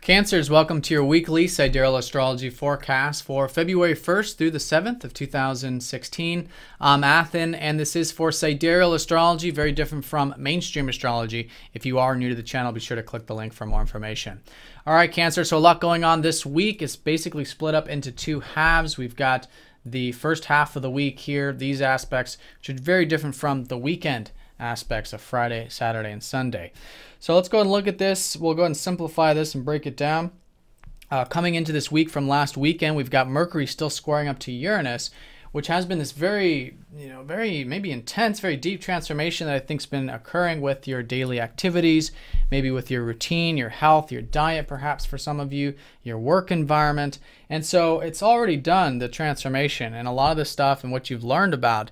Cancers, welcome to your weekly Sidereal Astrology forecast for February 1st through the 7th of 2016. I'm Athen, and this is for Sidereal Astrology, very different from mainstream astrology. If you are new to the channel, be sure to click the link for more information. All right, Cancer, so a lot going on this week. It's basically split up into two halves. We've got the first half of the week here, these aspects, which are very different from the weekend aspects of Friday, Saturday, and Sunday. So let's go and look at this. We'll go ahead and simplify this and break it down. Coming into this week from last weekend, we've got Mercury still squaring up to Uranus, which has been this very maybe intense, very deep transformation that I think's been occurring with your daily activities, maybe with your routine, your health, your diet, perhaps for some of you, your work environment. And so it's already done, the transformation, and a lot of this stuff and what you've learned about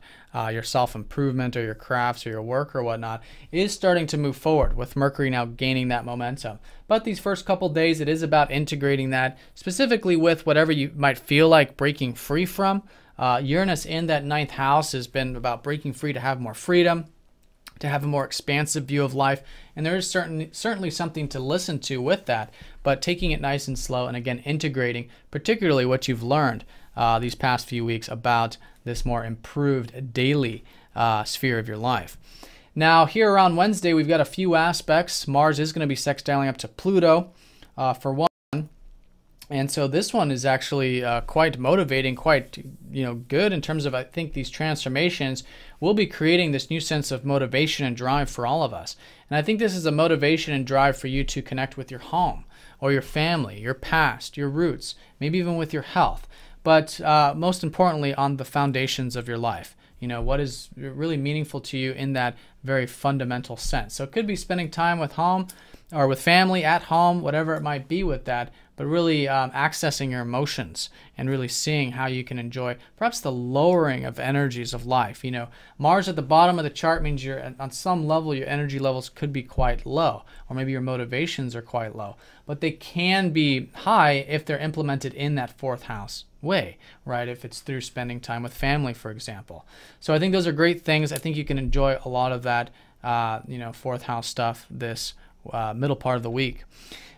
your self-improvement or your crafts or your work or whatnot is starting to move forward with Mercury now gaining that momentum. But these first couple days, it is about integrating that specifically with whatever you might feel like breaking free from. Uranus in that ninth house has been about breaking free to have more freedom, to have a more expansive view of life. And there is certainly something to listen to with that, but taking it nice and slow and again, integrating particularly what you've learned these past few weeks about this more improved daily sphere of your life. Now here around Wednesday, we've got a few aspects. Mars is going to be sextiling up to Pluto for one. And so this one is actually quite motivating, quite good in terms of, I think these transformations will be creating this new sense of motivation and drive for all of us. And I think this is a motivation and drive for you to connect with your home or your family, your past, your roots, maybe even with your health. But most importantly, on the foundations of your life. What is really meaningful to you in that very fundamental sense. So it could be spending time with home or with family at home, whatever it might be with that, but really accessing your emotions and really seeing how you can enjoy perhaps the lowering of energies of life. Mars at the bottom of the chart means on some level your energy levels could be quite low, or maybe your motivations are quite low, but they can be high if they're implemented in that fourth house way, right? If it's through spending time with family, for example. So I think those are great things. I think you can enjoy a lot of that, fourth house stuff this middle part of the week.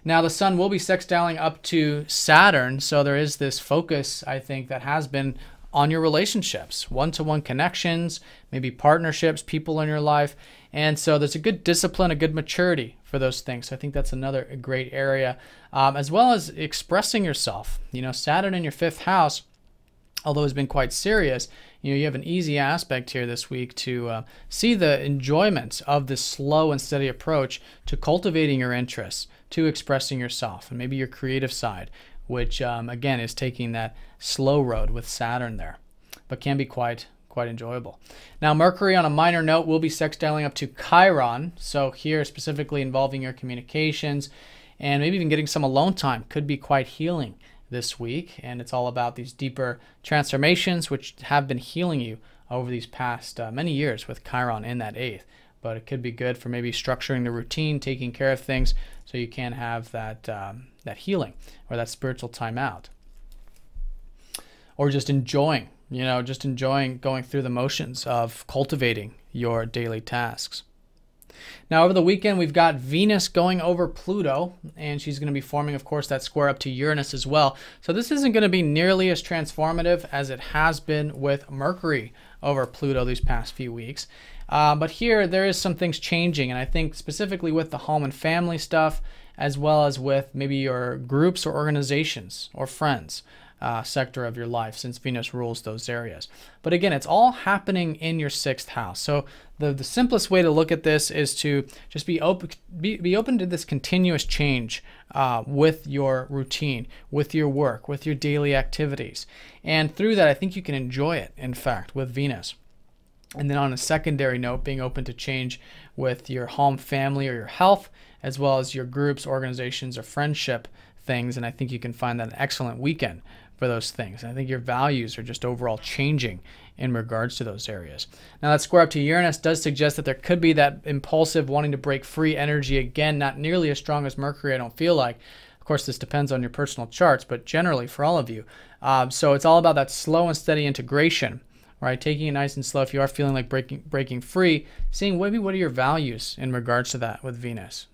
Now the sun will be sextiling up to Saturn, so there is this focus, I think, that has been on your relationships, one-to-one connections, maybe partnerships, people in your life. And so there's a good discipline, a good maturity for those things. So I think that's another great area, as well as expressing yourself. Saturn in your fifth house, although it's been quite serious, you have an easy aspect here this week to see the enjoyment of this slow and steady approach to cultivating your interests, to expressing yourself, and maybe your creative side, which again is taking that slow road with Saturn there, but can be quite enjoyable. Now Mercury, on a minor note, will be sextiling up to Chiron, so here specifically involving your communications and maybe even getting some alone time could be quite healing this week. And it's all about these deeper transformations which have been healing you over these past many years with Chiron in that eighth. But it could be good for maybe structuring the routine, taking care of things so you can have that that healing or that spiritual time out, or just enjoying going through the motions of cultivating your daily tasks. Now over the weekend, we've got Venus going over Pluto, and she's going to be forming, of course, that square up to Uranus as well. So this isn't going to be nearly as transformative as it has been with Mercury over Pluto these past few weeks. But here, there is some things changing, and I think specifically with the home and family stuff, as well as with maybe your groups or organizations or friends sector of your life, since Venus rules those areas. But again, it's all happening in your sixth house. So the simplest way to look at this is to just be open to this continuous change with your routine, with your work, with your daily activities. And through that, I think you can enjoy it, in fact, with Venus. And then on a secondary note, being open to change with your home, family, or your health, as well as your groups, organizations, or friendship things. And I think you can find that an excellent weekend for those things. And I think your values are just overall changing in regards to those areas. Now that square up to Uranus does suggest that there could be that impulsive wanting to break free energy again, not nearly as strong as Mercury, I don't feel like. Of course, this depends on your personal charts, but generally for all of you. So it's all about that slow and steady integration, right? Taking it nice and slow. If you are feeling like breaking free, seeing maybe what are your values in regards to that with Venus,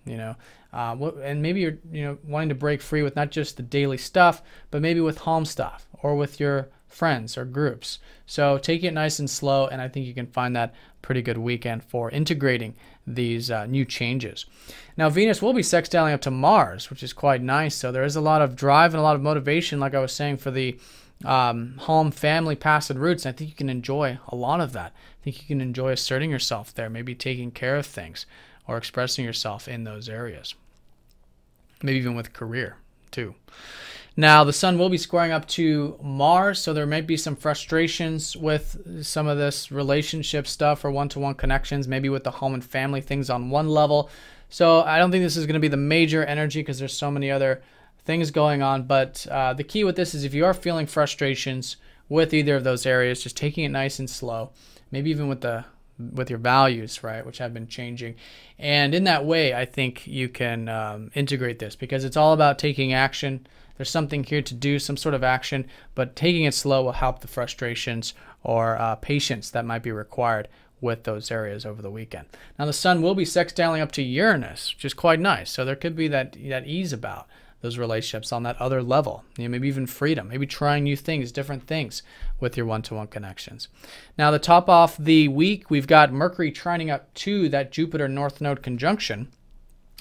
And maybe you're wanting to break free with not just the daily stuff, but maybe with home stuff or with your friends or groups. So take it nice and slow, and I think you can find that pretty good weekend for integrating these new changes. Now, Venus will be sextiling up to Mars, which is quite nice. So there is a lot of drive and a lot of motivation, like I was saying, for the home, family, past, and roots. And I think you can enjoy a lot of that. I think you can enjoy asserting yourself there, maybe taking care of things or expressing yourself in those areas. Maybe even with career too. Now, the sun will be squaring up to Mars, so there might be some frustrations with some of this relationship stuff or one-to-one connections, maybe with the home and family things on one level. So I don't think this is going to be the major energy because there's so many other things going on. But the key with this is if you are feeling frustrations with either of those areas, just taking it nice and slow, maybe even with your values, right, which have been changing. And in that way, I think you can integrate this because it's all about taking action. There's something here to do, some sort of action, but taking it slow will help the frustrations or patience that might be required with those areas over the weekend. Now, the sun will be sextiling up to Uranus, which is quite nice. So there could be that ease about those relationships on that other level, maybe even freedom, maybe trying new things, different things with your one-to-one connections. Now, to top off the week, we've got Mercury trining up to that Jupiter North Node conjunction,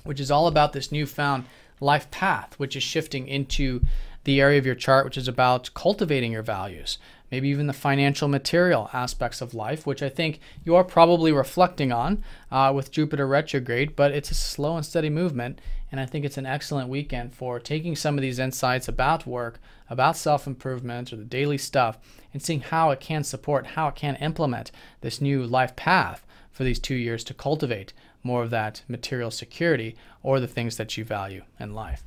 which is all about this newfound life path, which is shifting into the area of your chart, which is about cultivating your values, maybe even the financial material aspects of life, which I think you are probably reflecting on with Jupiter retrograde, but it's a slow and steady movement. And I think it's an excellent weekend for taking some of these insights about work, about self-improvement or the daily stuff, and seeing how it can support, how it can implement this new life path for these 2 years to cultivate more of that material security or the things that you value in life.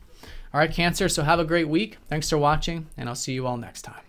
All right, Cancer, so have a great week. Thanks for watching, and I'll see you all next time.